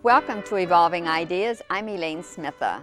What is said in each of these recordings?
Welcome to Evolving Ideas. I'm Elaine Smitha.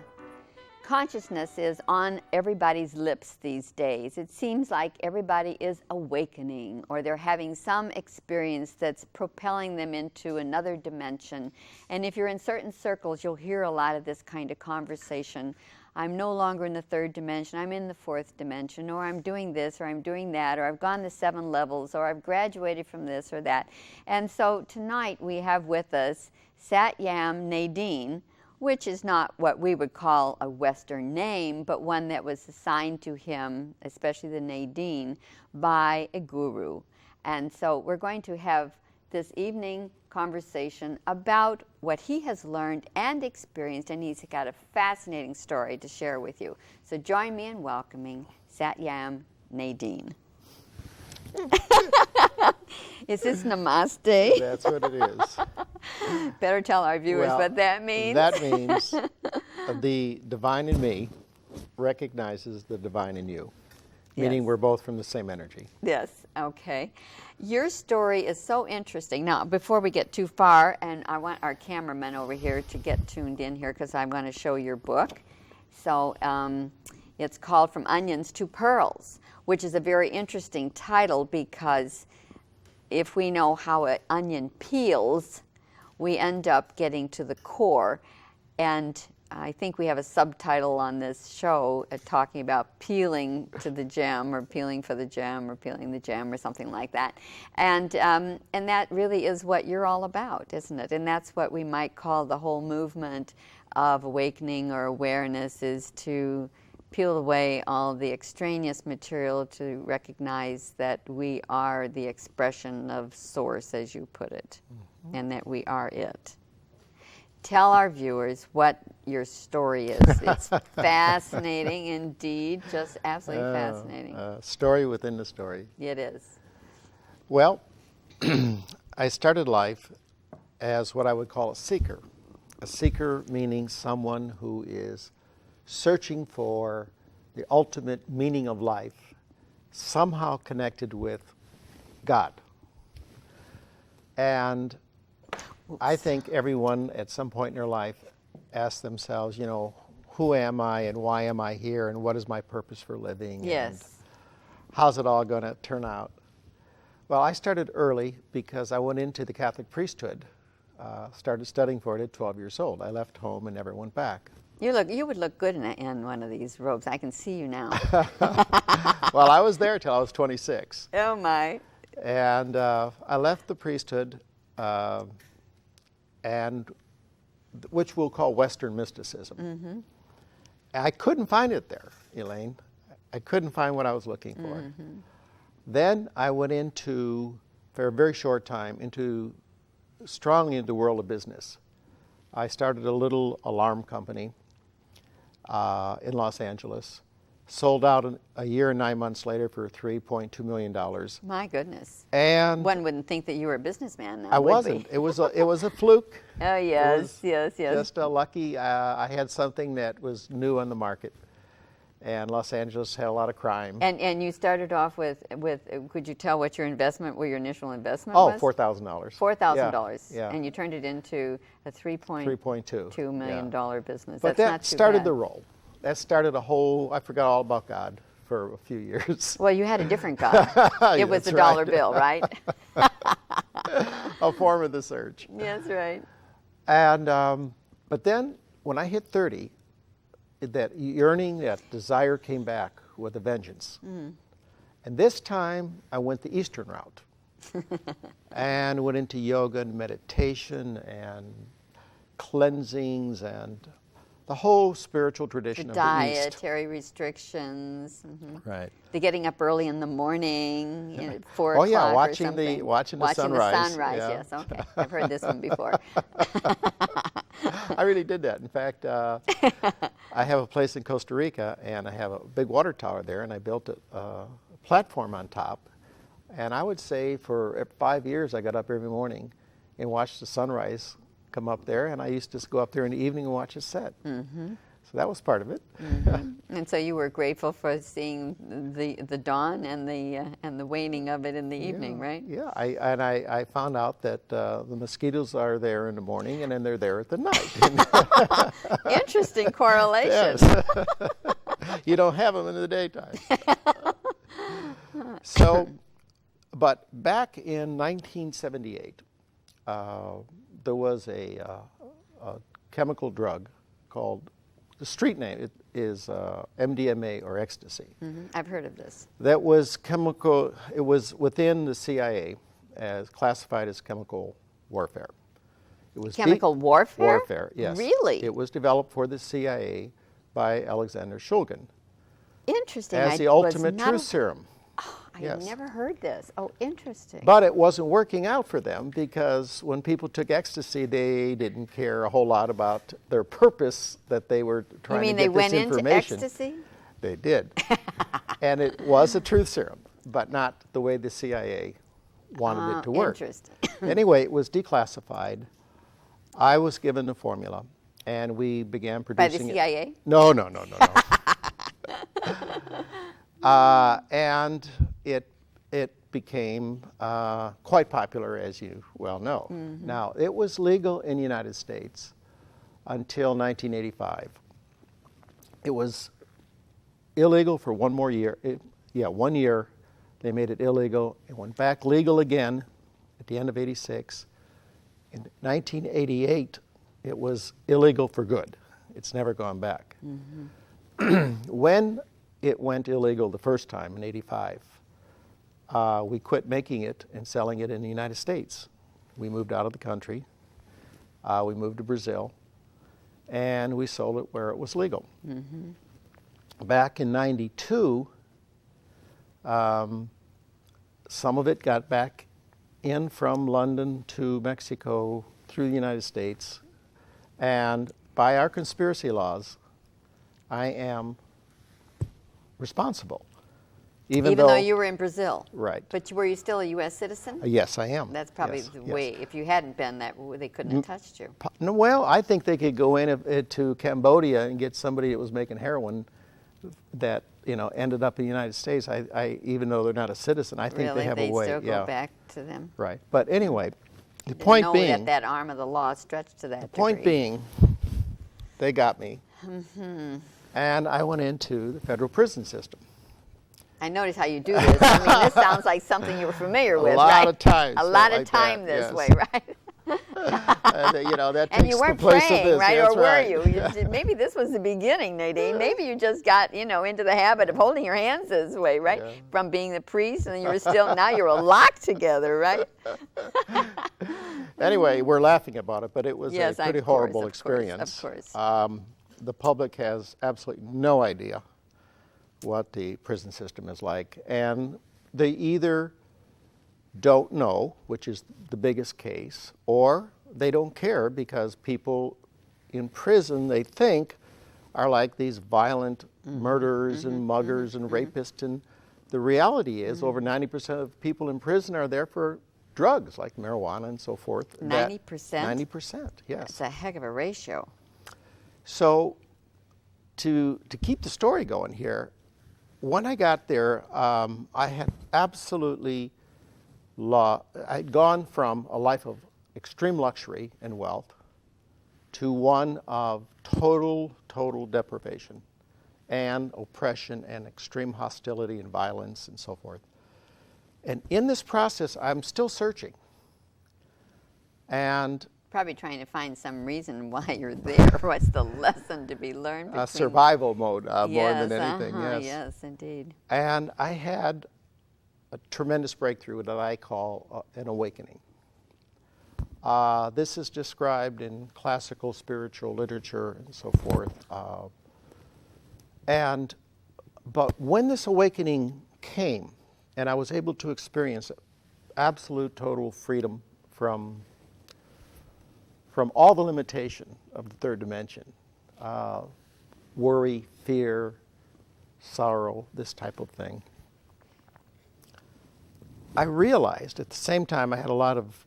Consciousness is on everybody's lips these days. It seems like everybody is awakening, or they're having some experience that's propelling them into another dimension. And if you're in certain circles, you'll hear a lot of this kind of conversation. I'm no longer in the third dimension, I'm in the fourth dimension, or I'm doing this, or I'm doing that, or I've gone the 7 levels, or I've graduated from this or that. And so tonight we have with us Satyam Nadeen, which is not what we would call a Western name, but one that was assigned to him, especially the Nadeen, by a guru. And so we're going to have this evening conversation about what he has learned and experienced, and he's got a fascinating story to share with you. So join me in welcoming Satyam Nadeen. Is this namaste? That's what it is. Better tell our viewers what that means. That means the divine in me recognizes the divine in you, meaning Yes. we're both from the same energy. Yes, okay. Your story is so interesting. Now, before we get too far, and I want our cameraman over here to get tuned in here because I'm going to show your book. So it's called From Onions to Pearls, which is a very interesting title because if we know how an onion peels, we end up getting to the core. And I think we have a subtitle on this show talking about peeling to the gem, or peeling for the gem, or peeling the gem, or something like that. And that really is what you're all about, isn't it? And that's what we might call the whole movement of awakening or awareness, is to peel away all the extraneous material to recognize that we are the expression of Source, as you put it, and that we are it. Tell our viewers what your story is. It's fascinating indeed, just absolutely fascinating. Story within the story. It is. Well, I started life as what I would call a seeker. A seeker meaning someone who is searching for the ultimate meaning of life, somehow connected with God. And I think everyone at some point in their life asks themselves, you know, who am I and why am I here and what is my purpose for living? Yes. And how's it all going to turn out? Well, I started early because I went into the Catholic priesthood, started studying for it at 12 years old. I left home and never went back. You would look good in one of these robes. I can see you now. Well, I was there till I was 26. Oh my. And I left the priesthood, and which we'll call Western mysticism. Mm-hmm. I couldn't find it there, Elaine. I couldn't find what I was looking for. Mm-hmm. Then I went into, for a very short time, strongly into the world of business. I started a little alarm company in Los Angeles, sold out a year and 9 months later for $3.2 million. My goodness. And One wouldn't think that you were a businessman now, I would wasn't. we? It was a fluke. Oh, yes, yes. Just a lucky, I had something that was new on the market. And Los Angeles had a lot of crime. And you started off with could you tell what your initial investment Oh, was? $4,000. $4,000. Yeah. And you turned it into a $3.2 million business. But That's not that too started bad. the roll. That started I forgot all about God for a few years. Well, you had a different God. It was the That's dollar right. bill, right? A form of the search. Yes, right. And, but then when I hit 30, that yearning, that desire came back with a vengeance. Mm. And this time I went the Eastern route and went into yoga and meditation and cleansings and the whole spiritual tradition of the East. Dietary restrictions. Mm-hmm. Right. The getting up early in the morning, you know, 4 Oh o'clock yeah, or watching something. watching the sunrise. The sunrise, yeah. yes, okay. I've heard this one before. I really did that. In fact, I have a place in Costa Rica, and I have a big water tower there, and I built a platform on top. And I would say for 5 years, I got up every morning and watched the sunrise come up there, and I used to go up there in the evening and watch it set. Mm-hmm. So that was part of it. Mm-hmm. And so you were grateful for seeing the dawn and the waning of it in the evening, Yeah, right? yeah. I found out that the mosquitoes are there in the morning and then they're there at the night. Interesting correlation. Yes. You don't have them in the daytime. So, but back in 1978, there was a chemical drug called, the street name is MDMA or ecstasy. I've heard of this. That was chemical, it was within the CIA as classified as chemical warfare. It was Chemical warfare? Warfare, yes. Really? It was developed for the CIA by Alexander Shulgin Interesting. as the ultimate truth serum. I Yes. never heard this. Oh, interesting. But it wasn't working out for them because when people took ecstasy, they didn't care a whole lot about their purpose that they were You trying mean to they get went this into information. ecstasy? They did. And it was a truth serum, but not the way the CIA wanted it to work. Interesting. Anyway, it was declassified. I was given the formula, and we began By producing the it. CIA? No. And it became quite popular, as you well know. Now, it was legal in the United States until 1985. It was illegal for one more year. 1 year. They made it illegal. It went back legal again at the end of '86. In 1988, it was illegal for good. It's never gone back. When it went illegal the first time in '85, we quit making it and selling it in the United States. We moved out of the country. We moved to Brazil, and we sold it where it was legal. Back in '92, some of it got back in from London to Mexico through the United States, and by our conspiracy laws, I am responsible. Even though you were in Brazil? Right. But were you still a U.S. citizen? Yes, I am. That's probably Yes, the yes. way. If you hadn't been, they couldn't have touched you. No, well, I think they could go in to Cambodia and get somebody that was making heroin that ended up in the United States. I even though they're not a citizen, I think Really? they have a way. Still go back to them? Right. But anyway, the Didn't point know being, that arm of the law stretched to that the point degree. being, they got me, and I went into the federal prison system. I notice how you do this. I mean, this sounds like something you were familiar with, lot right? of times A felt lot of like time that, this yes. way, right? That And takes you weren't the place praying, of this. right? That's Or were right. you? Maybe this was the beginning, Nadine. Maybe you just got, into the habit of holding your hands this way, right? Yeah. From being the priest, and you were still, now you're locked together, right? Anyway, we're laughing about it, but it was Yes, a pretty of course, horrible of course, experience. of course. The public has absolutely no idea what the prison system is like, and they either don't know, which is the biggest case, or they don't care because people in prison, they think, are like these violent murderers and muggers and rapists, and the reality is over 90% of people in prison are there for drugs like marijuana and so forth. 90%? 90%, yes. That's a heck of a ratio. So to keep the story going here, when I got there, I had absolutely I'd gone from a life of extreme luxury and wealth to one of total deprivation and oppression and extreme hostility and violence and so forth. And in this process, I'm still searching. And Probably trying to find some reason why you're there. What's the lesson to be learned? a survival mode more Yes, than anything, yes, indeed. And I had a tremendous breakthrough that I call an awakening. This is described in classical spiritual literature and so forth. But when this awakening came, and I was able to experience absolute total freedom from all the limitation of the third dimension, worry, fear, sorrow, this type of thing, I realized at the same time, I had a lot of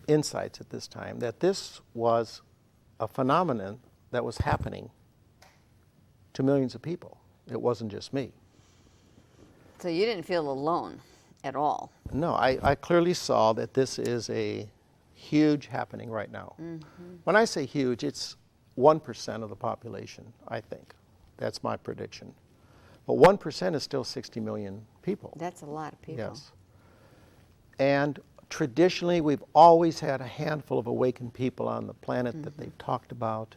insights at this time, that this was a phenomenon that was happening to millions of people. It wasn't just me. So you didn't feel alone at all. No, I clearly saw that this is a huge happening right now. When I say huge, it's 1% of the population, I think. That's my prediction. But 1% is still 60 million people. That's a lot of people. Yes. And traditionally, we've always had a handful of awakened people on the planet that they've talked about.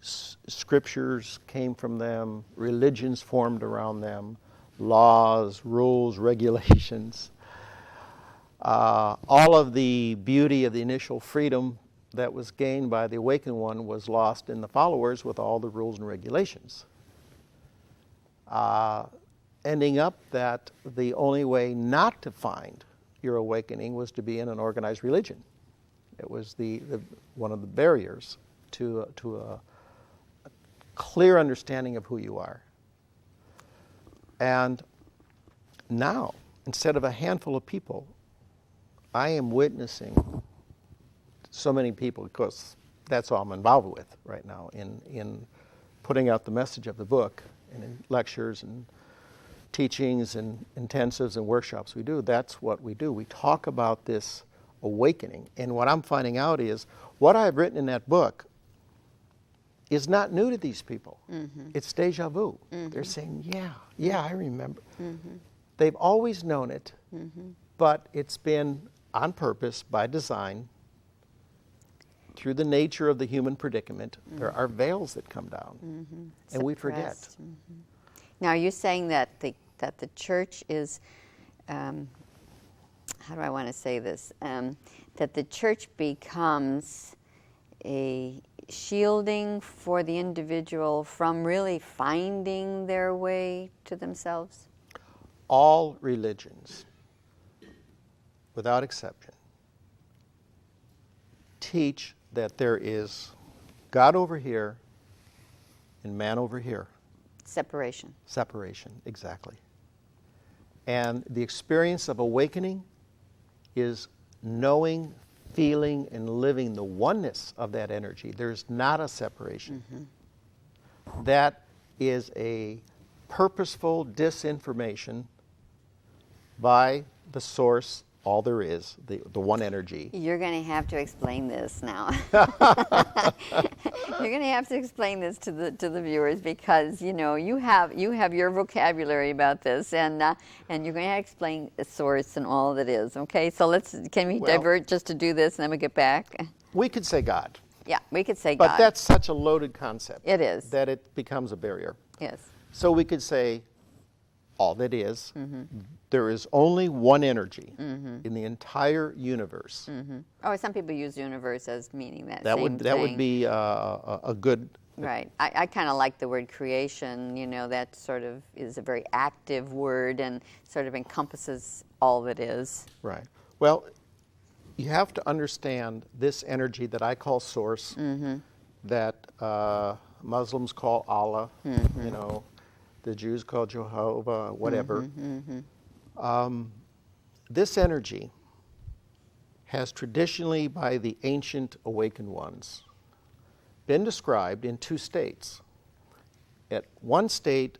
Scriptures came from them, religions formed around them, laws, rules, regulations. All of the beauty of the initial freedom that was gained by the awakened one was lost in the followers with all the rules and regulations. Ending up that the only way not to find your awakening was to be in an organized religion. It was one of the barriers to a clear understanding of who you are. And now, instead of a handful of people, I am witnessing so many people, because that's all I'm involved with right now in putting out the message of the book and in lectures and teachings and intensives and workshops we do. That's what we do. We talk about this awakening. And what I'm finding out is what I've written in that book is not new to these people. It's deja vu. They're saying, yeah, I remember. They've always known it, but it's been on purpose, by design, through the nature of the human predicament. There are veils that come down, and we forget. Now, are you saying that the church is, how do I want to say this, that the church becomes a shielding for the individual from really finding their way to themselves? All religions, without exception, teach that there is God over here and man over here. Separation. Separation, exactly. And the experience of awakening is knowing, feeling, and living the oneness of that energy. There's not a separation. That is a purposeful disinformation by the source, all there is, the one energy. You're going to have to explain this now. You're going to have to explain this to the viewers, because you have your vocabulary about this, and you're going to explain the source and all that is. Okay, so can we divert just to do this, and then we get back? We could say God. Yeah, we could say but God. But that's such a loaded concept. It is. That it becomes a barrier. Yes. So we could say all that is. There is only one energy in the entire universe. Oh, some people use universe as meaning that That same would thing. that would be a good. Right. I kind of like the word creation. That sort of is a very active word and sort of encompasses all that is. Right. Well, you have to understand this energy that I call source, that Muslims call Allah, the Jews call Jehovah, whatever. This energy has traditionally, by the ancient awakened ones, been described in two states. At one state,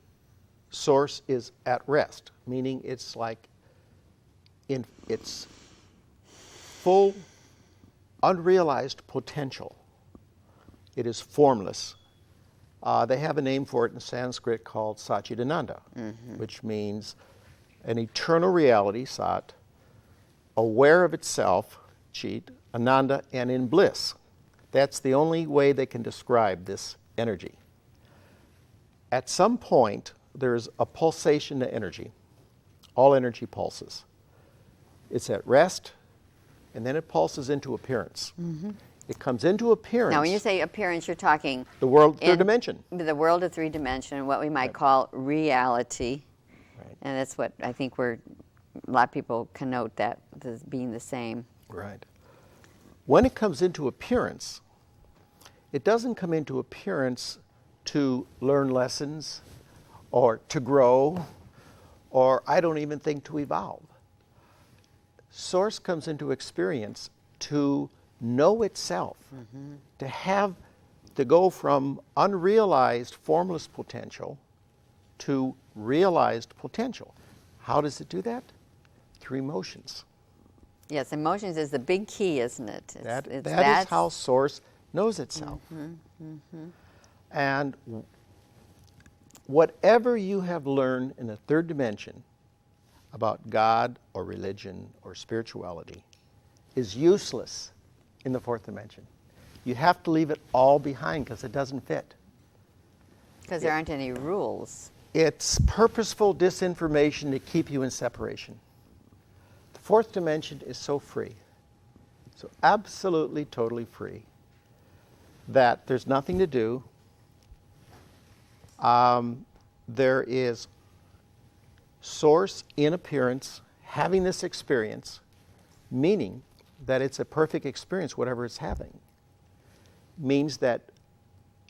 source is at rest, meaning it's like in its full, unrealized potential. It is formless. They have a name for it in Sanskrit called Satchidananda, which means an eternal reality, Sat, aware of itself, Chit, Ananda, and in bliss. That's the only way they can describe this energy. At some point, there's a pulsation to energy. All energy pulses. It's at rest, and then it pulses into appearance. It comes into appearance. Now, when you say appearance, you're talking the world, third dimension. The world of 3 dimension, what we might call reality. Right. And that's what I think a lot of people connote that as being the same. Right. When it comes into appearance, it doesn't come into appearance to learn lessons or to grow, or I don't even think to evolve. Source comes into experience to know itself, to go from unrealized formless potential to realized potential. How does it do that? Through emotions. Yes, emotions is the big key, isn't it? That is how Source knows itself. And whatever you have learned in the third dimension about God or religion or spirituality is useless in the fourth dimension. You have to leave it all behind because it doesn't fit. Because there aren't any rules. It's purposeful disinformation to keep you in separation. The fourth dimension is so free, so absolutely, totally free, that there's nothing to do. There is Source in appearance having this experience, meaning that it's a perfect experience, whatever it's having. Means that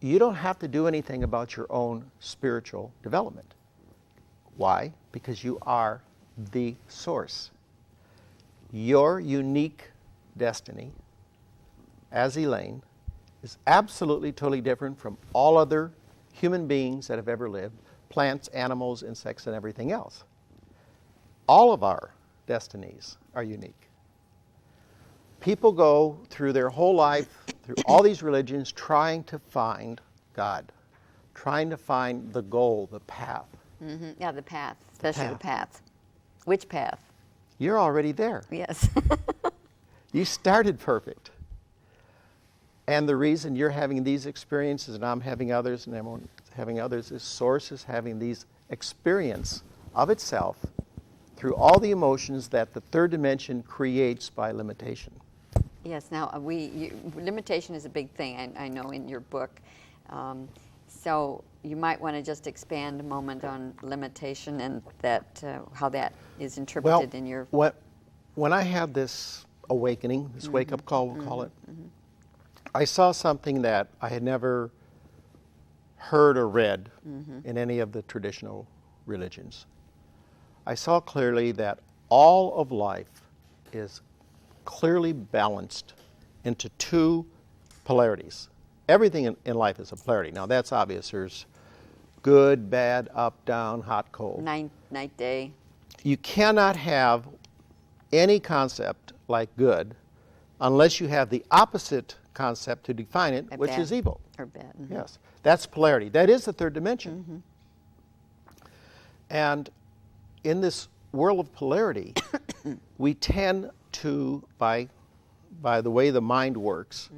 you don't have to do anything about your own spiritual development. Why? Because you are the Source. Your unique destiny as Elaine is absolutely, totally different from all other human beings that have ever lived, plants, animals, insects, and everything else. All of our destinies are unique. People go through their whole life, through all these religions, trying to find God, trying to find the goal, the path. Yeah, the path, especially the path. Which path? You're already there. Yes. You started perfect. And the reason you're having these experiences and I'm having others and everyone having others is Source is having these experience of itself through all the emotions that the third dimension creates by limitation. Yes, now limitation is a big thing, I know, in your book. So you might want to just expand a moment on limitation and that how that is interpreted in your... When I had this awakening, this wake-up call, we'll call it, I saw something that I had never heard or read in any of the traditional religions. I saw clearly that all of life is clearly balanced into two polarities. Everything in life is a polarity. Now that's obvious. There's good, bad, up, down, hot, cold. Night, day. You cannot have any concept like good unless you have the opposite concept to define it, which is evil. Or bad. Yes. That's polarity. That is the third dimension. And in this world of polarity, we tend to, by the way the mind works,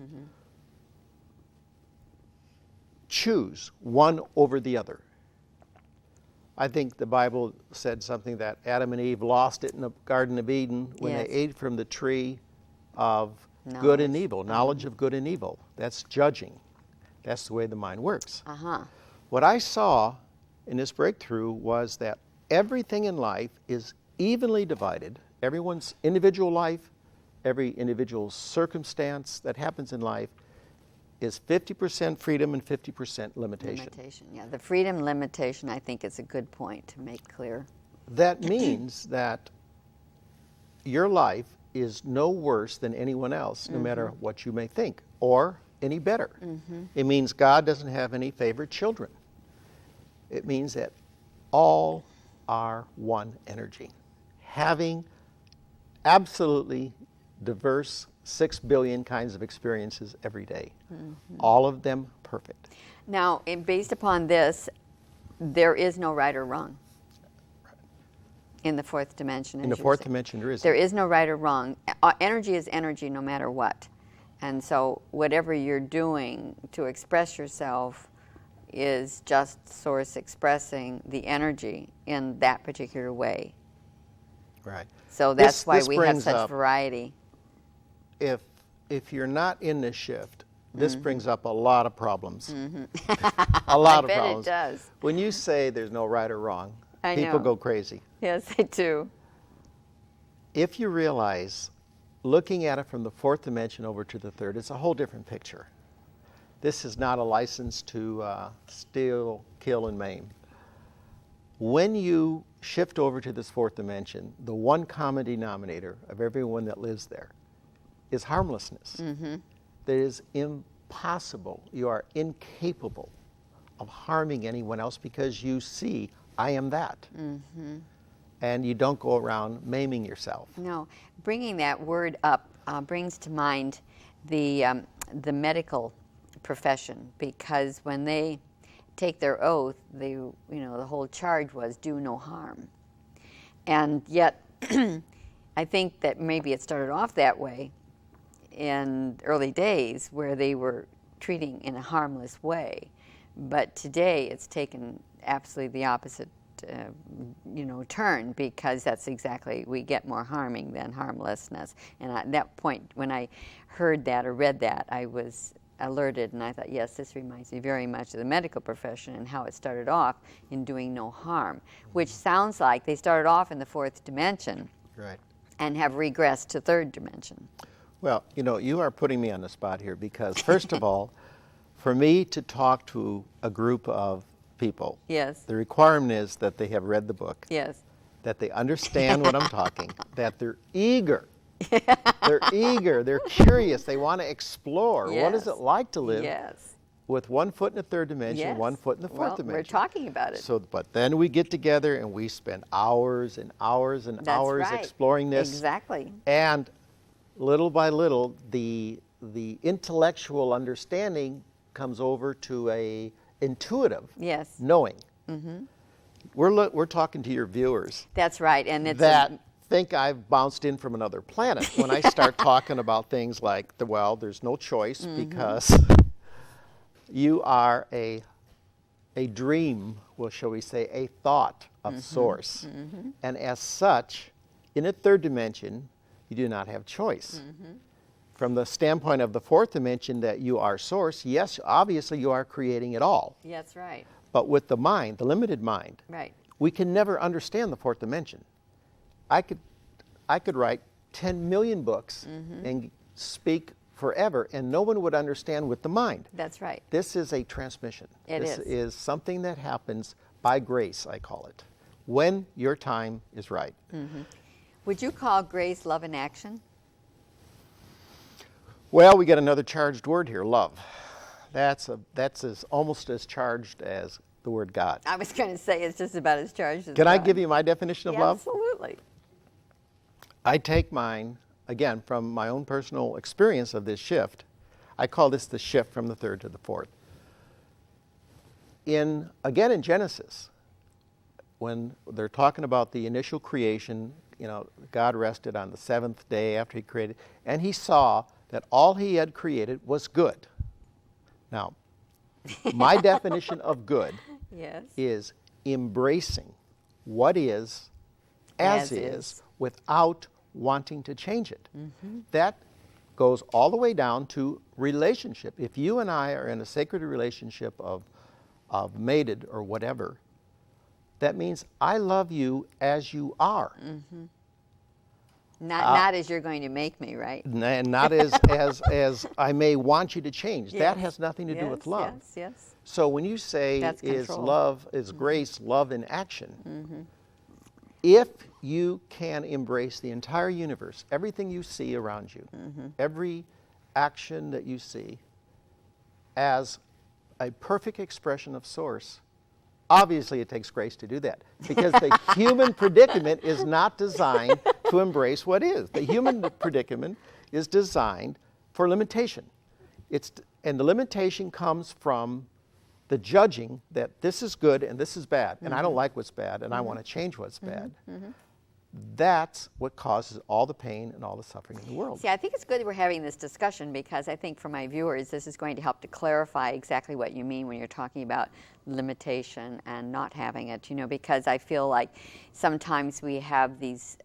choose one over the other. I think the Bible said something that Adam and Eve lost it in the Garden of Eden when they ate from the tree of good and evil, knowledge of good and evil. That's judging. That's the way the mind works. What I saw in this breakthrough was that everything in life is evenly divided. Everyone's individual life, every individual circumstance that happens in life is 50% freedom and 50% limitation. Yeah, the freedom limitation, I think, is a good point to make clear. That means that your life is no worse than anyone else, no matter what you may think, or any better. It means God doesn't have any favorite children. It means that all are one energy, having absolutely diverse 6 billion kinds of experiences every day. All of them perfect. Now, based upon this, there is no right or wrong in the fourth dimension. In the fourth dimension, there isn't. There is no right or wrong. Energy is energy no matter what. And so whatever you're doing to express yourself is just Source expressing the energy in that particular way. Right. So that's why this we have brings such up, variety. If you're not in this shift, this brings up a lot of problems. A lot of I bet problems. it does. When you say there's no right or wrong, people know. go crazy. Yes, I do. If you realize, looking at it from the fourth dimension over to the third, it's a whole different picture. This is not a license to steal, kill, and maim. When you shift over to this fourth dimension, the one common denominator of everyone that lives there is harmlessness. That is impossible. You are incapable of harming anyone else because you see I am that. And you don't go around maiming yourself. No, bringing that word up brings to mind the medical profession, because when they take their oath, the whole charge was do no harm, and yet I think that maybe it started off that way in early days, where they were treating in a harmless way, but today it's taken absolutely the opposite turn, because that's exactly, we get more harming than harmlessness. And at that point, when I heard that or read that, I was alerted, and I thought, yes, this reminds me very much of the medical profession and how it started off in doing no harm, which sounds like they started off in the fourth dimension, Right. and have regressed to third dimension. Well, you are putting me on the spot here, because first of all, for me to talk to a group of people, Yes. the requirement is that they have read the book, Yes. that they understand what I'm talking, that they're eager. They're eager, they're curious, they want to explore. What is Yes. it like to live Yes. with 1 foot in the third dimension, Yes. 1 foot in the fourth Well, dimension? we're talking about it. So, but then we get together and we spend hours and hours and That's hours right. exploring this. Exactly. And little by little, the intellectual understanding comes over to a intuitive Yes. knowing. We're talking to your viewers That's right. And it's that think I've bounced in from another planet when I start talking about things like, there's no choice, because you are a dream, well, shall we say, a thought of source. And as such, in a third dimension, you do not have choice. From the standpoint of the fourth dimension, that you are source, yes, obviously you are creating it all. That's right. But with the mind, the limited mind, Right. we can never understand the fourth dimension. I could write 10 million books and speak forever, and no one would understand with the mind. That's right. This is a transmission. This is something that happens by grace, I call it, when your time is right. Would you call grace love in action? Well, we get another charged word here, love. That's almost as charged as the word God. I was going to say it's just about as charged as Can I God. give you my definition of Yeah, love? Absolutely. I take mine, again, from my own personal experience of this shift. I call this the shift from the third to the fourth. Again, in Genesis, when they're talking about the initial creation, God rested on the seventh day after he created, and he saw that all he had created was good. Now, my definition of good Yes. is embracing what is as is without wanting to change it. That goes all the way down to relationship. If you and I are in a sacred relationship of mated or whatever, that means I love you as you are. Not as you're going to make me, right? And not as I may want you to change. That Yes. has nothing to do with love. Yes, yes. So when you say That's is control. love, is grace love in action, if you can embrace the entire universe, everything you see around you, every action that you see as a perfect expression of source, obviously it takes grace to do that, because the human predicament is not designed to embrace what is. The human predicament is designed for limitation. And the limitation comes from the judging that this is good and this is bad, and I don't like what's bad, and I want to change what's bad. That's what causes all the pain and all the suffering in the world. See, I think it's good that we're having this discussion, because I think for my viewers, this is going to help to clarify exactly what you mean when you're talking about limitation and not having it, because I feel like sometimes we have this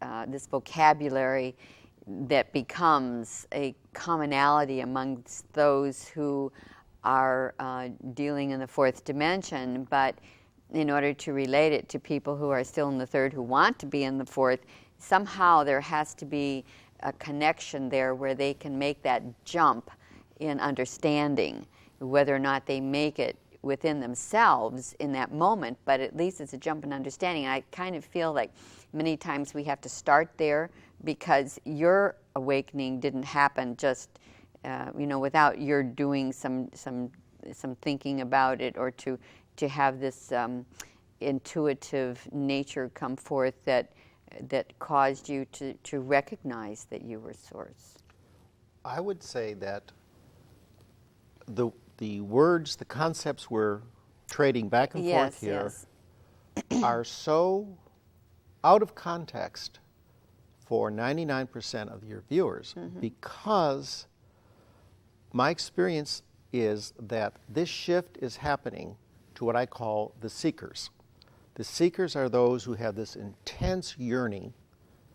vocabulary that becomes a commonality amongst those who are dealing in the fourth dimension, but in order to relate it to people who are still in the third who want to be in the fourth, somehow there has to be a connection there where they can make that jump in understanding, whether or not they make it within themselves in that moment, but at least it's a jump in understanding. And I kind of feel like many times we have to start there, because your awakening didn't happen just without your doing some thinking about it, or to have this intuitive nature come forth that caused you to recognize that you were source? I would say that the words, the concepts we're trading back and forth here are so out of context for 99% of your viewers, because my experience is that this shift is happening to what I call the seekers. The seekers are those who have this intense yearning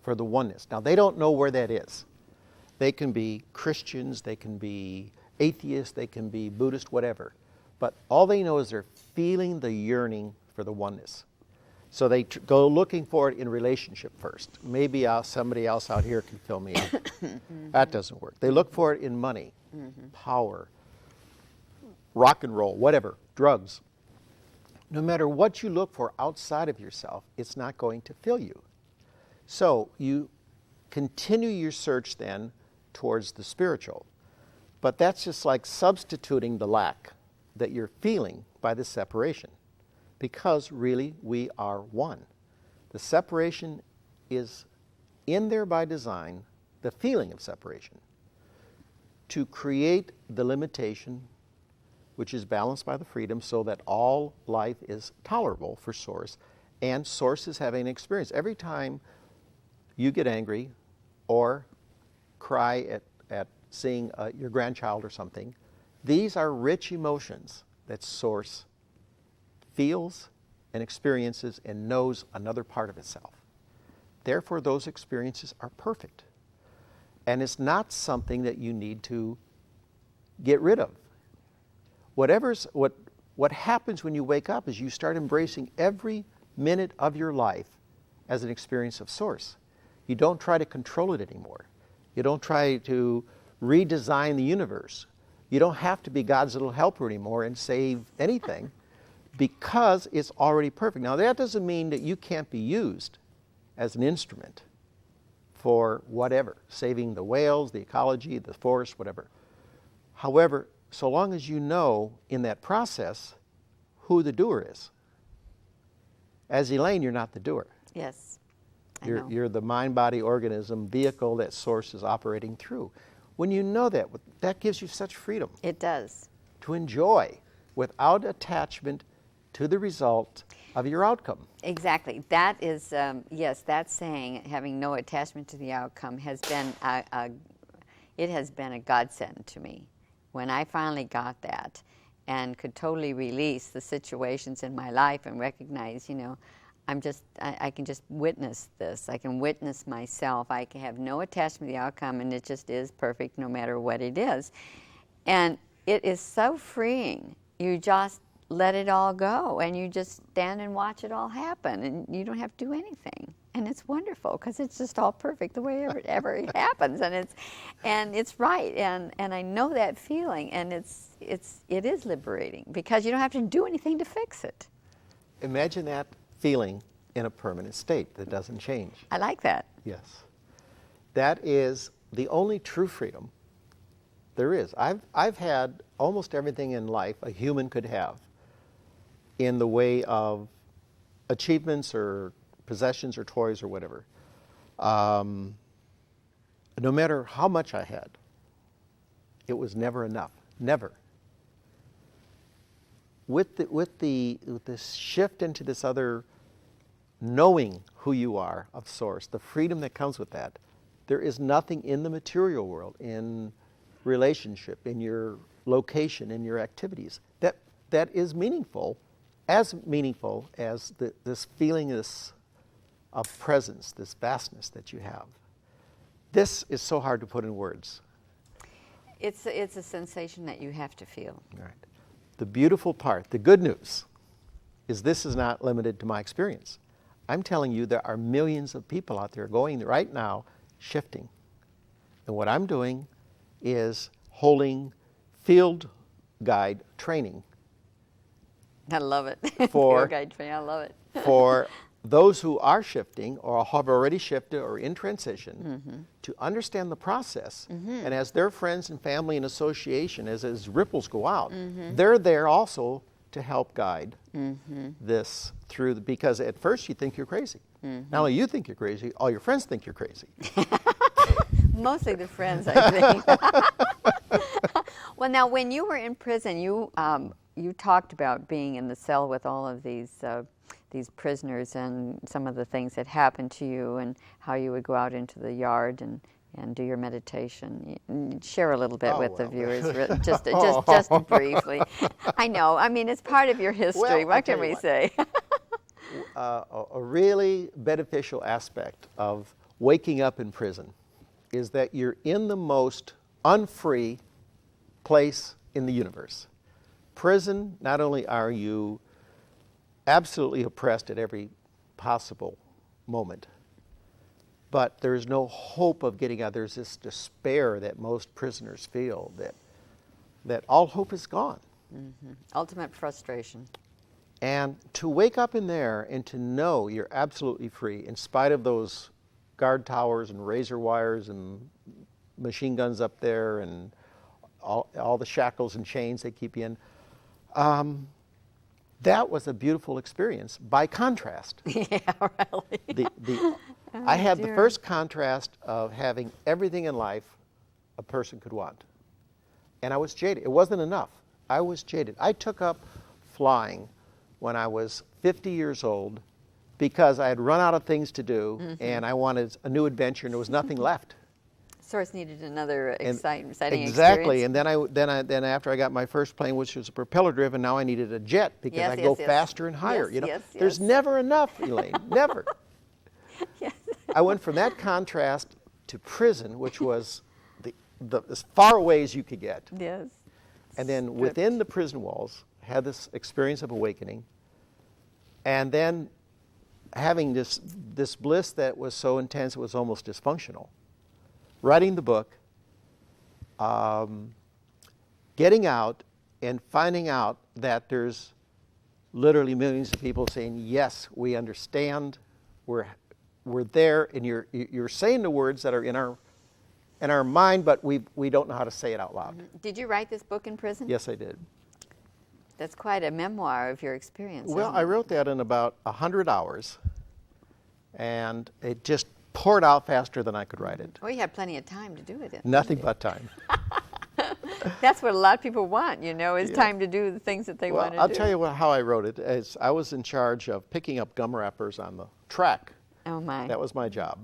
for the oneness. Now, they don't know where that is. They can be Christians, they can be atheists, they can be Buddhist, whatever. But all they know is they're feeling the yearning for the oneness. So they go looking for it in relationship first. Maybe somebody else out here can fill me in. That doesn't work. They look for it in money, power, rock and roll, whatever, drugs. No matter what you look for outside of yourself, it's not going to fill you. So you continue your search then towards the spiritual. But that's just like substituting the lack that you're feeling by the separation. Because really, we are one. The separation is in there by design, the feeling of separation, to create the limitation, which is balanced by the freedom, so that all life is tolerable for Source, and Source is having an experience. Every time you get angry or cry at seeing your grandchild or something, these are rich emotions that Source feels and experiences and knows another part of itself. Therefore, those experiences are perfect. And it's not something that you need to get rid of. What happens when you wake up is you start embracing every minute of your life as an experience of Source. You don't try to control it anymore. You don't try to redesign the universe. You don't have to be God's little helper anymore and save anything, because it's already perfect. Now, that doesn't mean that you can't be used as an instrument for whatever, saving the whales, the ecology, the forest, whatever. However, so long as you know in that process who the doer is. As Elaine, you're not the doer. Yes. You're the mind-body organism vehicle that Source is operating through. When you know that, that gives you such freedom. It does. To enjoy without attachment to the result of your outcome. Exactly. That is, yes, that saying, having no attachment to the outcome, has been it has been a godsend to me. When I finally got that and could totally release the situations in my life and recognize, I can just witness this. I can witness myself. I can have no attachment to the outcome, and it just is perfect no matter what it is. And it is so freeing. You just let it all go, and you just stand and watch it all happen, and you don't have to do anything. And it's wonderful because it's just all perfect the way ever it happens, and it's right, and I know that feeling, and it is liberating because you don't have to do anything to fix it. Imagine that feeling in a permanent state that doesn't change. I like that. Yes. That is the only true freedom there is. I've had almost everything in life a human could have in the way of achievements or possessions or toys or whatever. No matter how much I had, it was never enough. Never. With this shift into this other knowing who you are of Source, the freedom that comes with that, there is nothing in the material world, in relationship, in your location, in your activities, that is meaningful as this feeling of presence, this vastness that you have. This is so hard to put in words. It's a sensation that you have to feel. Right. The beautiful part, the good news, is this is not limited to my experience. I'm telling you there are millions of people out there going right now shifting. And what I'm doing is holding field guide training. I love it. For Field guide training, I love it. For those who are shifting or have already shifted or in transition, to understand the process, and as their friends and family and association, as ripples go out, they're there also to help guide this through, because at first you think you're crazy. Not only you think you're crazy, all your friends think you're crazy. Mostly the friends, I think. Well, now, when you were in prison, you talked about being in the cell with all of these prisoners and some of the things that happened to you and how you would go out into the yard and do your meditation. Share a little bit with the viewers, just briefly. I know. I mean, it's part of your history. Well, What can we say? A really beneficial aspect of waking up in prison is that you're in the most unfree place in the universe. Prison, not only are you absolutely oppressed at every possible moment, but there's no hope of getting out. There's this despair that most prisoners feel, that all hope is gone. Ultimate frustration. And to wake up in there and to know you're absolutely free, in spite of those guard towers and razor wires and machine guns up there and all the shackles and chains they keep you in, that was a beautiful experience. By contrast, Yeah, really. I had the dear. first contrast of having everything in life a person could want. And I was jaded. It wasn't enough. I was jaded. I took up flying when I was 50 years old because I had run out of things to do and I wanted a new adventure and there was nothing left. Source needed another exciting Exactly. experience. And then after I got my first plane, which was propeller driven, now I needed a jet because Yes, I go yes. faster and higher. Yes, You know, yes, there's yes. never enough, Elaine. Never. Yes. I went from that contrast to prison, which was as far away as you could get. Yes. And then within the prison walls, had this experience of awakening. And then having this bliss that was so intense it was almost dysfunctional. Writing the book, getting out and finding out that there's literally millions of people saying, yes, we understand, we're there, and you're saying the words that are in our mind, but we don't know how to say it out loud. Did you write this book in prison? Yes, I did. That's quite a memoir of your experience. Well, isn't I it? wrote that in about 100 hours, and it just poured out faster than I could write it. Well, you had plenty of time to do it in. Nothing but time. That's what a lot of people want, is Yeah. time to do the things that they Well, want to do. I'll tell you how I wrote it. As I was in charge of picking up gum wrappers on the track. Oh, my. That was my job.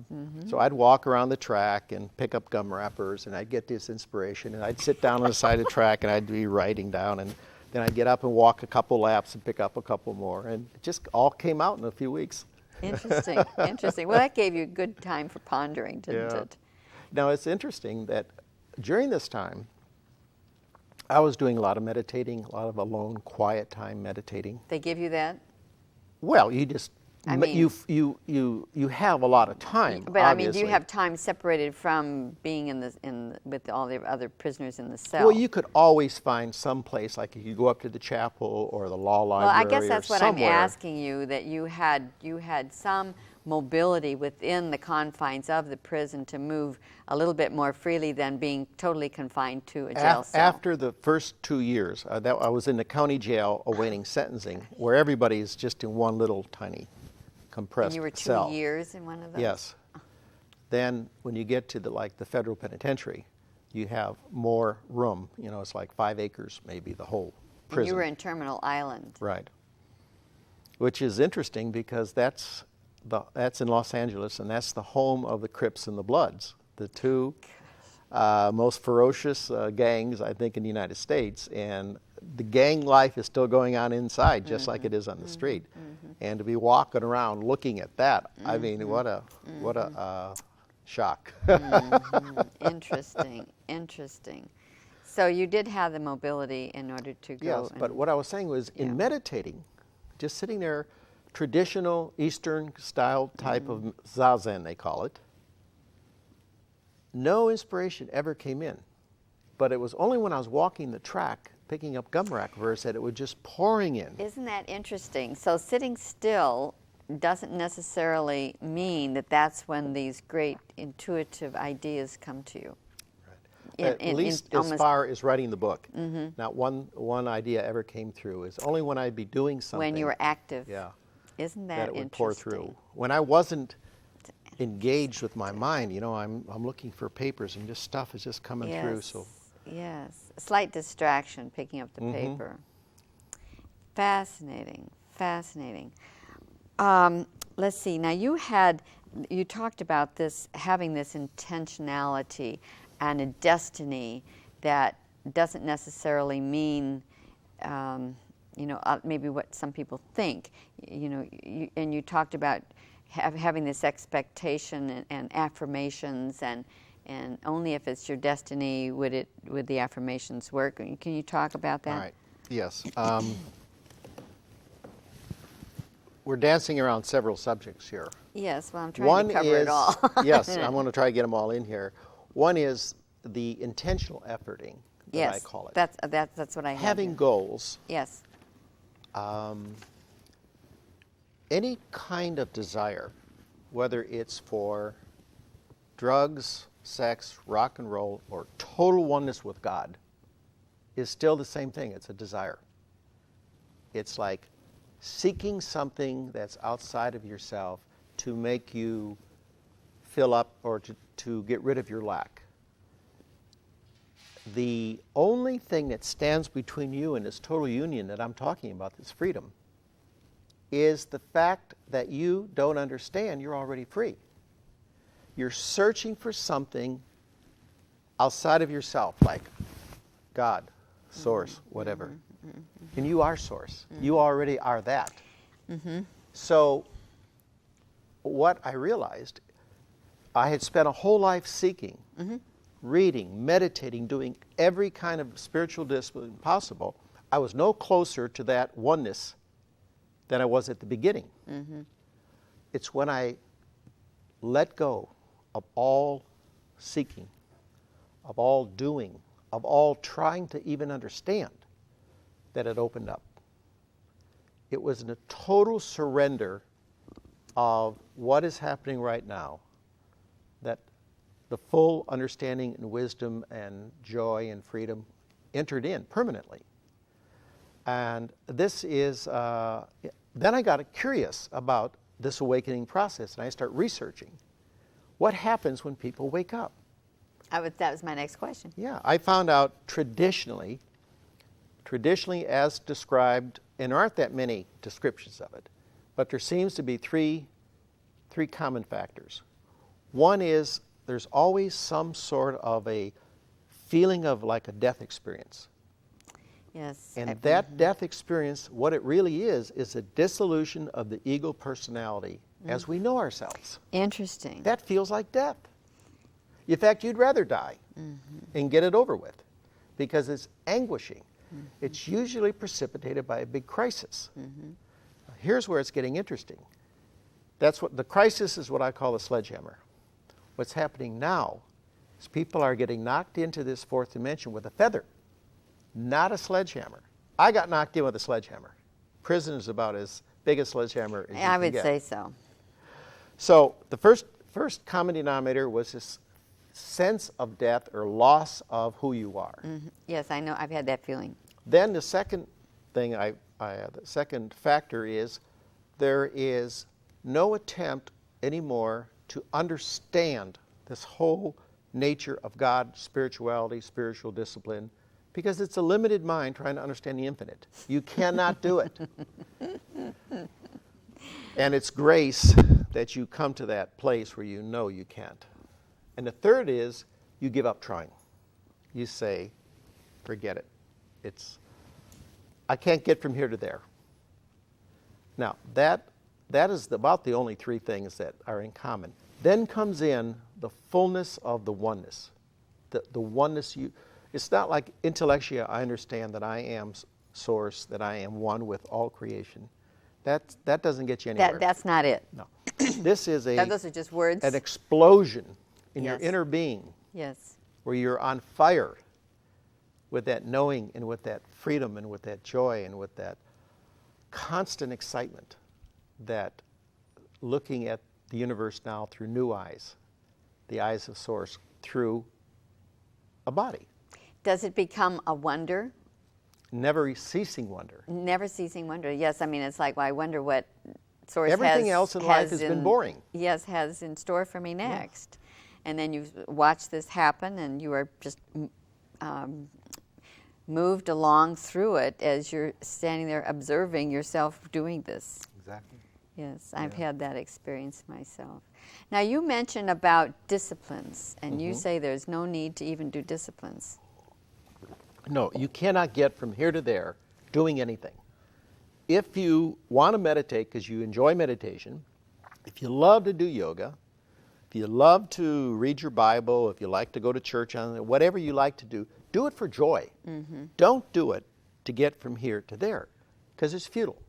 So I'd walk around the track and pick up gum wrappers, and I'd get this inspiration, and I'd sit down on the side of the track, and I'd be writing down, and then I'd get up and walk a couple laps and pick up a couple more, and it just all came out in a few weeks. Interesting, interesting. Well, that gave you good time for pondering, didn't Yeah. it? Now, it's interesting that during this time, I was doing a lot of meditating, a lot of alone, quiet time meditating. They give you that? Well, you just I mean- you have a lot of time. But I mean, do you obviously. have time separated from being with all the other prisoners in the cell? Well, you could always find some place, like you could go up to the chapel or the law Well, library. I guess that's or what somewhere. I'm asking you, that you had some mobility within the confines of the prison to move a little bit more freely than being totally confined to a jail cell. After the first 2 years, I was in the county jail awaiting sentencing, where everybody's just in one little tiny compressed And you were 2 cell. years in one of those? Yes. Then when you get to the federal penitentiary, you have more room. It's like 5 acres, maybe the whole And prison. you were in Terminal Island. Right. Which is interesting because that's in Los Angeles, and that's the home of the Crips and the Bloods, the two most ferocious gangs, I think, in the United States. And the gang life is still going on inside, just like it is on the street. And to be walking around looking at that, I mean, what a shock. Interesting, interesting. So you did have the mobility in order to go. Yes, but what I was saying was in meditating, just sitting there, traditional Eastern style type of zazen, they call it, no inspiration ever came in. But it was only when I was walking the track, picking up gum wrappers, that it was just pouring in. Isn't that interesting? So sitting still doesn't necessarily mean that that's when these great intuitive ideas come to you. at least as almost far as writing the book. Not one idea ever came through. It's only when I'd be doing something. when you were active. Yeah. Isn't that That it would interesting? pour through. When I wasn't engaged with my mind, you know, I'm looking for papers and just stuff is just coming through. Yes. So Yes. A slight distraction picking up the paper. Fascinating. Fascinating. Let's see. Now you talked about this having this intentionality and a destiny that doesn't necessarily mean, maybe what some people think. And you talked about having this expectation and affirmations, and only if it's your destiny would the affirmations work. Can you talk about that? all right. Yes. We're dancing around several subjects here. Yes. Well, I'm trying to cover it all. Yes, I'm going to try to get them all in here. One is the intentional efforting, that Yes. I call it. That's what I have Having here. goals. Yes. Any kind of desire, whether it's for drugs, sex, rock and roll, or total oneness with God, is still the same thing. It's a desire. It's like seeking something that's outside of yourself to make you fill up or to get rid of your lack. The only thing that stands between you and this total union that I'm talking about, this freedom, is the fact that you don't understand you're already free. You're searching for something outside of yourself, like God, Source, whatever. And you are Source. You already are that. So what I realized, I had spent a whole life seeking, reading, meditating, doing every kind of spiritual discipline possible. I was no closer to that oneness than I was at the beginning. It's when I let go of all seeking, of all doing, of all trying to even understand, that it opened up. It was in a total surrender of what is happening right now, that the full understanding and wisdom and joy and freedom entered in permanently. And this is, then I got curious about this awakening process, and I start researching what happens when people wake up. That was my next question. Yeah, I found out traditionally as described, and there aren't that many descriptions of it, but there seems to be three common factors. One is there's always some sort of a feeling of like a death experience. Yes. And that death experience, what it really is a dissolution of the ego personality as we know ourselves. Interesting. That feels like death. In fact, you'd rather die and get it over with because it's anguishing. It's usually precipitated by a big crisis. Here's where it's getting interesting. That's what the crisis is, what I call a sledgehammer. What's happening now is people are getting knocked into this fourth dimension with a feather, not a sledgehammer. I got knocked in with a sledgehammer. Prison is about as big a sledgehammer as you I can would get. say so. So the first common denominator was this sense of death or loss of who you are. Yes, I know. I've had that feeling. Then the second thing, the second factor is there is no attempt anymore to understand this whole nature of God, spirituality, spiritual discipline, because it's a limited mind trying to understand the infinite. You cannot do it. And it's grace that you come to that place where you know you can't. And the third is you give up trying. You say, forget it. I can't get from here to there. Now, that is about the only three things that are in common. Then comes in the fullness of the oneness. The oneness it's not like intellectually I understand that I am Source, that I am one with all creation. That doesn't get you anywhere. That's not it. No. This is Those are just words. an explosion in your Yes. inner being Yes. where you're on fire with that knowing and with that freedom and with that joy and with that constant excitement, that looking at the universe now through new eyes, the eyes of Source, through a body. Does it become a wonder? Never ceasing wonder. Never ceasing wonder. Yes, I mean, it's like, well, I wonder what Source Everything else in life has been boring. Yes, has in store for me next. And then you watch this happen, and you are just moved along through it as you're standing there observing yourself doing this. Exactly. Yes, I've had that experience myself. Now, you mentioned about disciplines, and you say there's no need to even do disciplines. No, you cannot get from here to there doing anything. If you want to meditate because you enjoy meditation, if you love to do yoga, if you love to read your Bible, if you like to go to church, whatever you like to do it for joy. Don't do it to get from here to there because it's futile.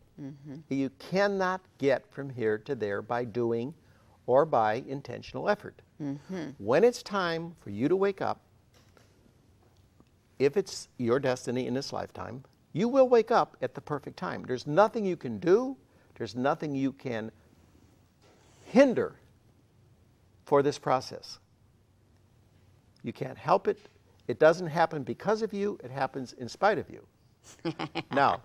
You cannot get from here to there by doing or by intentional effort. When it's time for you to wake up, if it's your destiny in this lifetime, you will wake up at the perfect time. There's nothing you can do. There's nothing you can hinder for this process. You can't help it. It doesn't happen because of you. It happens in spite of you. Now,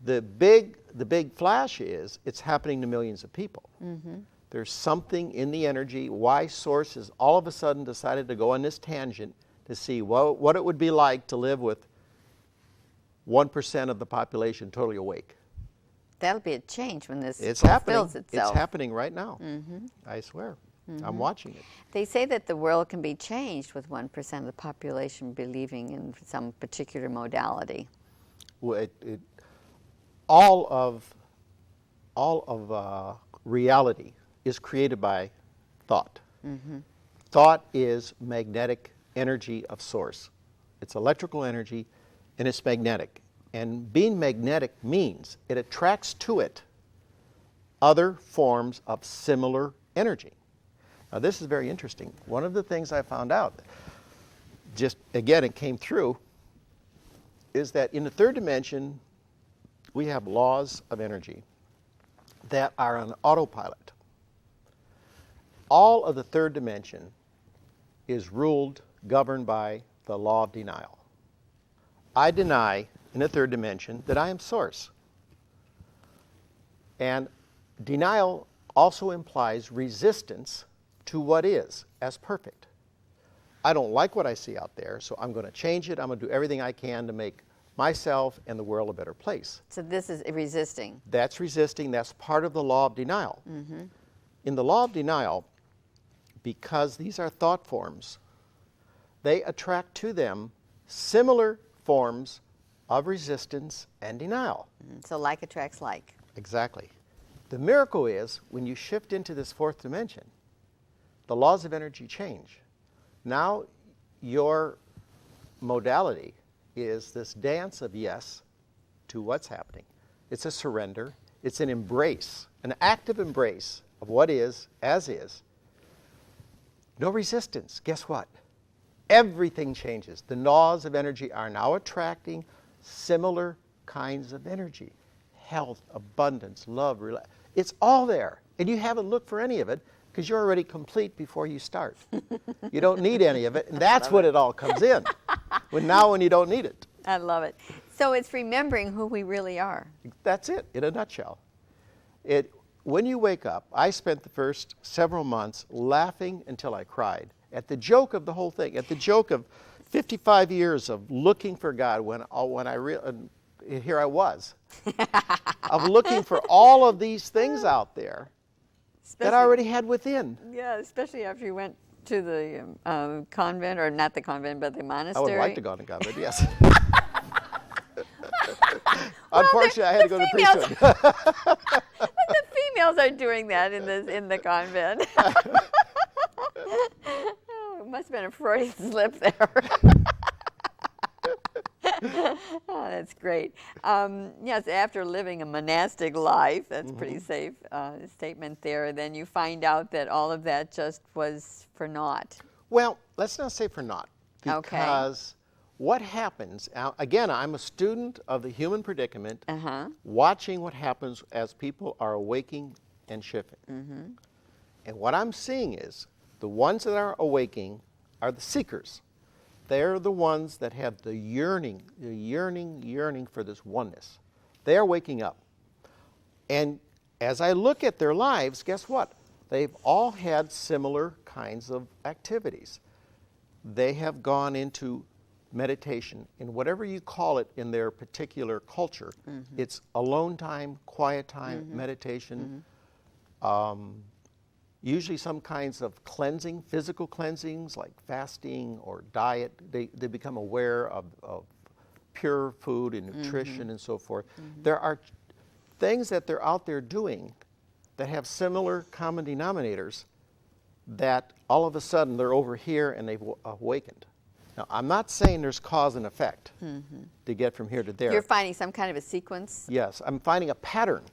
the big flash is it's happening to millions of people. There's something in the energy. Why Source has all of a sudden decided to go on this tangent to see what it would be like to live with 1% of the population totally awake. That'll be a change when this It's fulfills happening. itself. It's happening right now. I swear. I'm watching it. They say that the world can be changed with 1% of the population believing in some particular modality. Well, all of reality is created by thought. Thought is magnetic energy of Source. It's electrical energy, and it's magnetic. And being magnetic means it attracts to it other forms of similar energy. Now, this is very interesting. One of the things I found out, just again, it came through, is that in the third dimension, we have laws of energy that are on autopilot. All of the third dimension is governed by the law of denial. I deny in the third dimension that I am Source. And denial also implies resistance to what is as perfect. I don't like what I see out there, so I'm going to change it. I'm going to do everything I can to make myself and the world a better place. So this is resisting. That's resisting. That's part of the law of denial. In the law of denial, because these are thought forms, they attract to them similar forms of resistance and denial. So like attracts like. Exactly. The miracle is when you shift into this fourth dimension, the laws of energy change. Now your modality is this dance of yes to what's happening. It's a surrender. It's an embrace, an active embrace of what is, as is. No resistance. Guess what? Everything changes. The laws of energy are now attracting similar kinds of energy. Health, abundance, love, it's all there. And you haven't looked for any of it because you're already complete before you start. You don't need any of it, and that's when it all comes in. When you don't need it. I love it. So it's remembering who we really are. That's it, in a nutshell. When you wake up, I spent the first several months laughing until I cried at the joke of the whole thing, at the joke of 55 years of looking for God here I was, of looking for all of these things out there that I already had within. Yeah, especially after you went to the convent, or not the convent, but the monastery. I would like to go to convent, yes. Unfortunately, I had to go to priesthood. The females are doing that in the convent. Oh, it must have been a Freudian slip there. Oh, that's great. Yes, after living a monastic life, that's pretty safe statement there, then you find out that all of that just was for naught. Well, let's not say for naught. Because what happens, again, I'm a student of the human predicament, watching what happens as people are awaking and shifting. And what I'm seeing is the ones that are awaking are the seekers. They're the ones that have the yearning for this oneness. They are waking up. And as I look at their lives, guess what? They've all had similar kinds of activities. They have gone into meditation, in whatever you call it in their particular culture. It's alone time, quiet time, meditation, usually some kinds of cleansing, physical cleansings like fasting or diet. They become aware of pure food and nutrition and so forth. There are things that they're out there doing that have similar common denominators that all of a sudden they're over here and they've awakened. Now, I'm not saying there's cause and effect to get from here to there. You're finding some kind of a sequence? Yes, I'm finding a pattern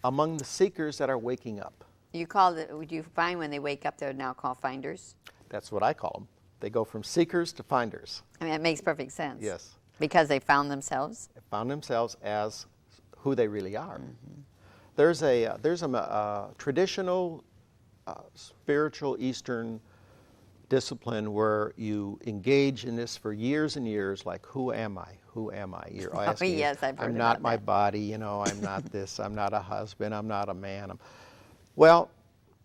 among the seekers that are waking up. You call it, would you find when they wake up they're now called finders? That's what I call them. They go from seekers to finders. I mean, it makes perfect sense. Yes. Because they found themselves? They found themselves as who they really are. There's a traditional spiritual Eastern discipline where you engage in this for years and years, like, who am I? Who am I? You're asking, yes, I've heard I'm about not my that. body, you know, I'm not this, I'm not a husband, I'm not a man. Well,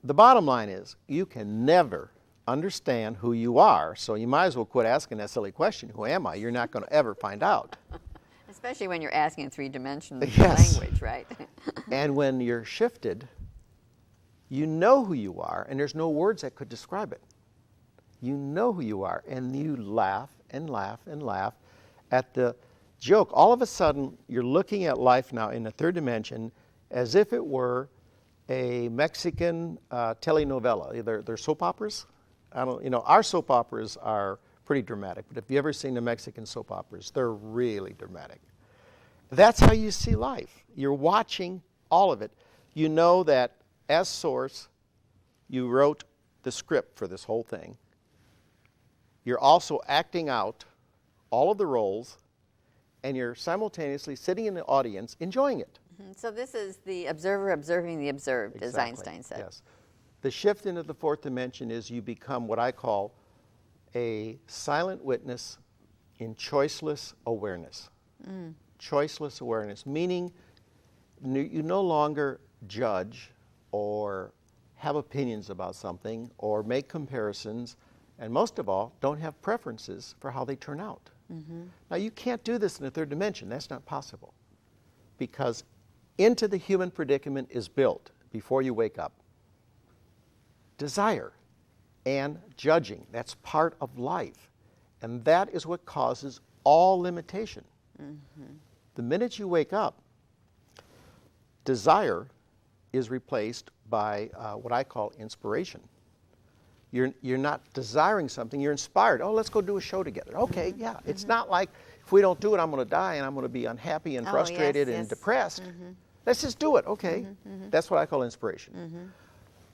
the bottom line is you can never understand who you are, so you might as well quit asking that silly question, who am I? You're not going to ever find out. Especially when you're asking in three-dimensional Yes. language, right? And when you're shifted, you know who you are, and there's no words that could describe it. You know who you are, and you laugh and laugh and laugh at the joke. All of a sudden, you're looking at life now in the third dimension as if it were a Mexican telenovela. They're soap operas. Our soap operas are pretty dramatic, but if you've ever seen the Mexican soap operas, they're really dramatic. That's how you see life. You're watching all of it. You know that as source, you wrote the script for this whole thing. You're also acting out all of the roles, and you're simultaneously sitting in the audience enjoying it. So this is the observer observing the observed, as Einstein said. Yes. The shift into the fourth dimension is you become what I call a silent witness in choiceless awareness. Choiceless awareness, meaning you no longer judge or have opinions about something or make comparisons, and most of all, don't have preferences for how they turn out. Now, you can't do this in the third dimension. That's not possible, because into the human predicament is built, before you wake up, desire and judging. That's part of life, and that is what causes all limitation. The minute you wake up, desire is replaced by what I call inspiration. You're not desiring something, you're inspired. Oh, let's go do a show together. Okay, yeah. It's not like, if we don't do it, I'm going to die and I'm going to be unhappy and frustrated and depressed. Let's just do it. Okay. That's what I call inspiration.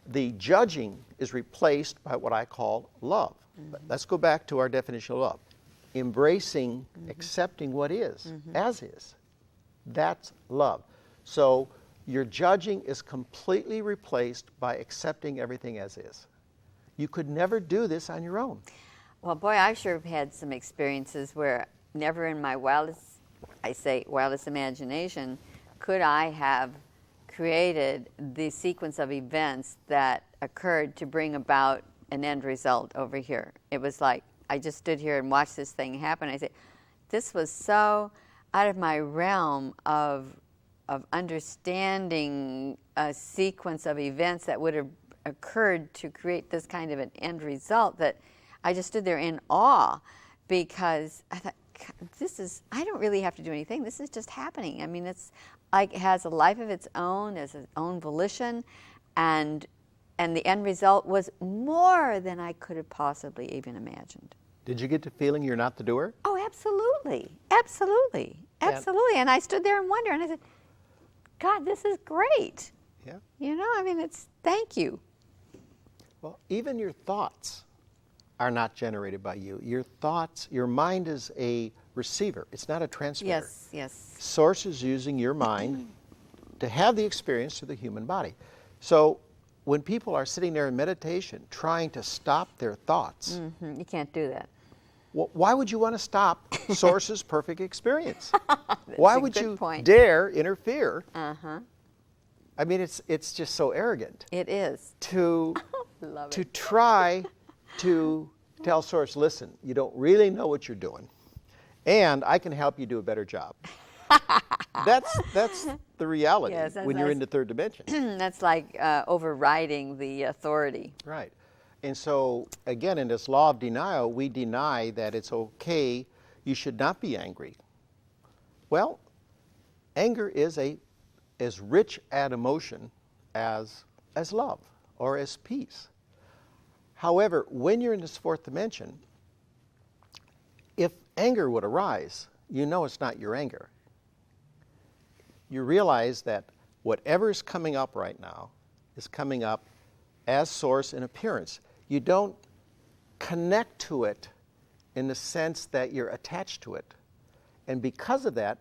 The judging is replaced by what I call love. Let's go back to our definition of love. Embracing, accepting what is, as is. That's love. So your judging is completely replaced by accepting everything as is. You could never do this on your own. Well, boy, I sure have had some experiences where never in my wildest imagination could I have created the sequence of events that occurred to bring about an end result over here. It was like I just stood here and watched this thing happen. I said, this was so out of my realm of understanding a sequence of events that would have occurred to create this kind of an end result that I just stood there in awe, because I thought, I don't really have to do anything. This is just happening. I mean, it's like it has a life of its own, has its own volition, and the end result was more than I could have possibly even imagined. Did you get the feeling you're not the doer? Oh, absolutely. Absolutely. Absolutely. And I stood there and wondered, and I said, God, this is great. Yeah. You know, I mean, thank you. Well, even your thoughts are not generated by you. Your thoughts, your mind is a receiver. It's not a transmitter. Yes, yes. Source is using your mind to have the experience through the human body. So when people are sitting there in meditation trying to stop their thoughts, You can't do that. Why would you want to stop Source's perfect experience? Why a would good you point. dare interfere? Uh-huh. I mean, it's just so arrogant It is. to Love to it. try to tell Source, listen, you don't really know what you're doing, and I can help you do a better job. That's the reality Yes, when you're in the third dimension. That's like overriding the authority. Right. And so, again, in this law of denial, we deny that it's okay, you should not be angry. Well, anger is as rich an emotion as love or as peace. However, when you're in this fourth dimension, if anger would arise, you know it's not your anger. You realize that whatever is coming up right now is coming up as Source in appearance. You don't connect to it in the sense that you're attached to it. And because of that,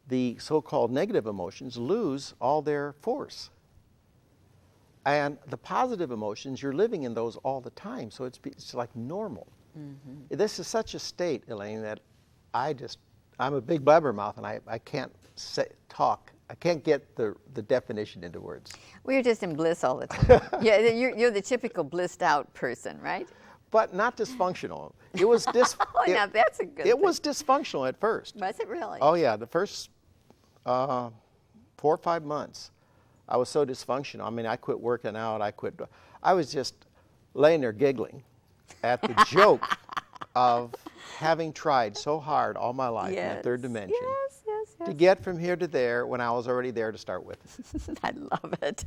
the so-called negative emotions lose all their force. And the positive emotions, you're living in those all the time, so it's like normal. Mm-hmm. This is such a state, Elaine, that I'm a big blabbermouth, and I can't talk. I can't get the definition into words. We're just in bliss all the time. Yeah, you're the typical blissed out person, right? But not dysfunctional. It was Now that's a good It thing. was dysfunctional at first. Was it really? Oh yeah, the first 4 or 5 months, I was so dysfunctional. I mean, I quit working out. I was just laying there giggling at the joke of having tried so hard all my life in the third dimension to get from here to there when I was already there to start with. I love it.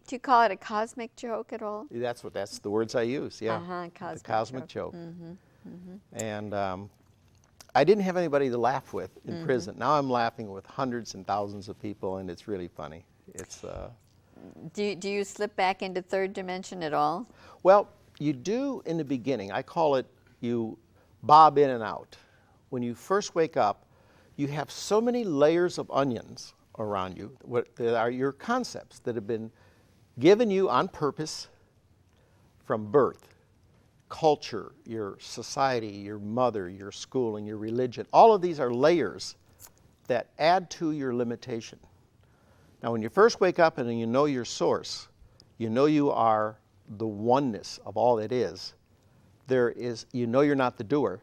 Do you call it a cosmic joke at all? That's the words I use. Yeah, Cosmic the cosmic joke. Mm-hmm. Mm-hmm. And I didn't have anybody to laugh with in prison. Now I'm laughing with hundreds and thousands of people, and it's really funny. It's. Do you slip back into third dimension at all? Well, you do in the beginning. I call it you bob in and out. When you first wake up, you have so many layers of onions around you that are your concepts that have been given you on purpose from birth. Culture, your society, your mother, your school, and your religion. All of these are layers that add to your limitation. Now, when you first wake up and you know your Source, you know you are the oneness of all it is, you know you're not the doer.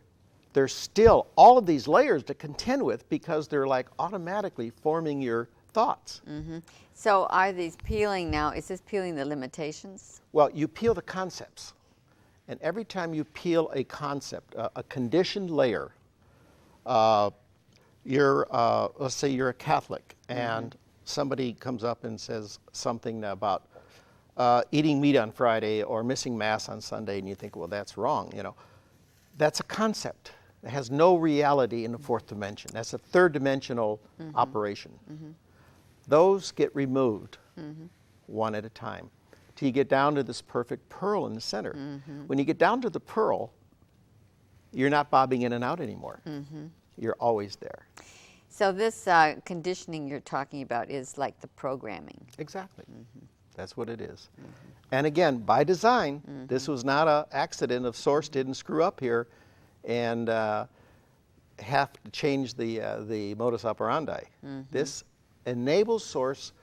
There's still all of these layers to contend with because they're like automatically forming your thoughts. Mm-hmm. So are these peeling now? Is this peeling the limitations? Well, you peel the concepts. And every time you peel a concept, a conditioned layer, let's say you're a Catholic and somebody comes up and says something about eating meat on Friday or missing Mass on Sunday, and you think, well, that's wrong. That's a concept. It has no reality in the fourth dimension. That's a third dimensional operation. Mm-hmm. Those get removed one at a time till you get down to this perfect pearl in the center. Mm-hmm. When you get down to the pearl, you're not bobbing in and out anymore. Mm-hmm. You're always there. So this conditioning you're talking about is like the programming. Exactly. Mm-hmm. That's what it is. Mm-hmm. And again, by design, this was not an accident of Source didn't screw up here and have to change the modus operandi. Mm-hmm. This enables Source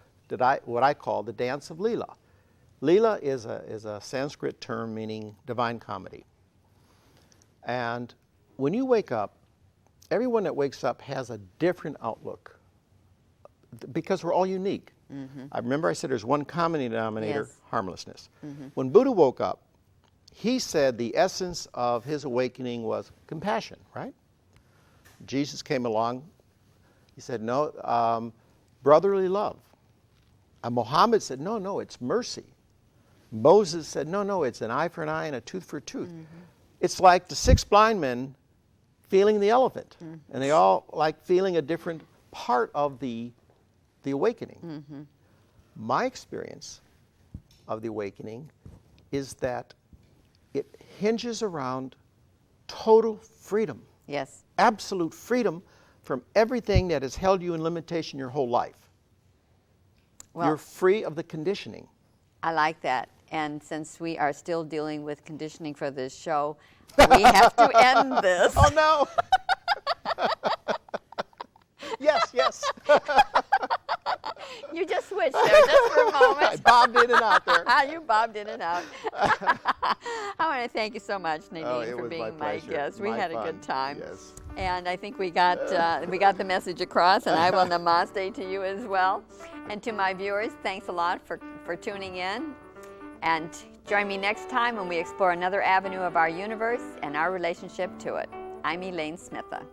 what I call the dance of Leela. Leela is a Sanskrit term meaning divine comedy. And when you wake up, everyone that wakes up has a different outlook because we're all unique. Mm-hmm. I remember I said there's one common denominator, harmlessness. Mm-hmm. When Buddha woke up, he said the essence of his awakening was compassion, right? Jesus came along, he said, no, brotherly love. And Muhammad said, no, it's mercy. Moses said, no, it's an eye for an eye and a tooth for a tooth. Mm-hmm. It's like the 6 blind men feeling the elephant, and they all like feeling a different part of the awakening. Mm-hmm. My experience of the awakening is that it hinges around total freedom. Yes. Absolute freedom from everything that has held you in limitation your whole life. Well, you're free of the conditioning. I like that. And since we are still dealing with conditioning for this show, we have to end this. Oh, no. Yes. You just switched there just for a moment. I bobbed in and out there. You bobbed in and out. I want to thank you so much, Nadeen, for being my guest. We had a good time. Yes. And I think we got the message across, and I will namaste to you as well. And to my viewers, thanks a lot for tuning in. And join me next time when we explore another avenue of our universe and our relationship to it. I'm Elaine Smitha.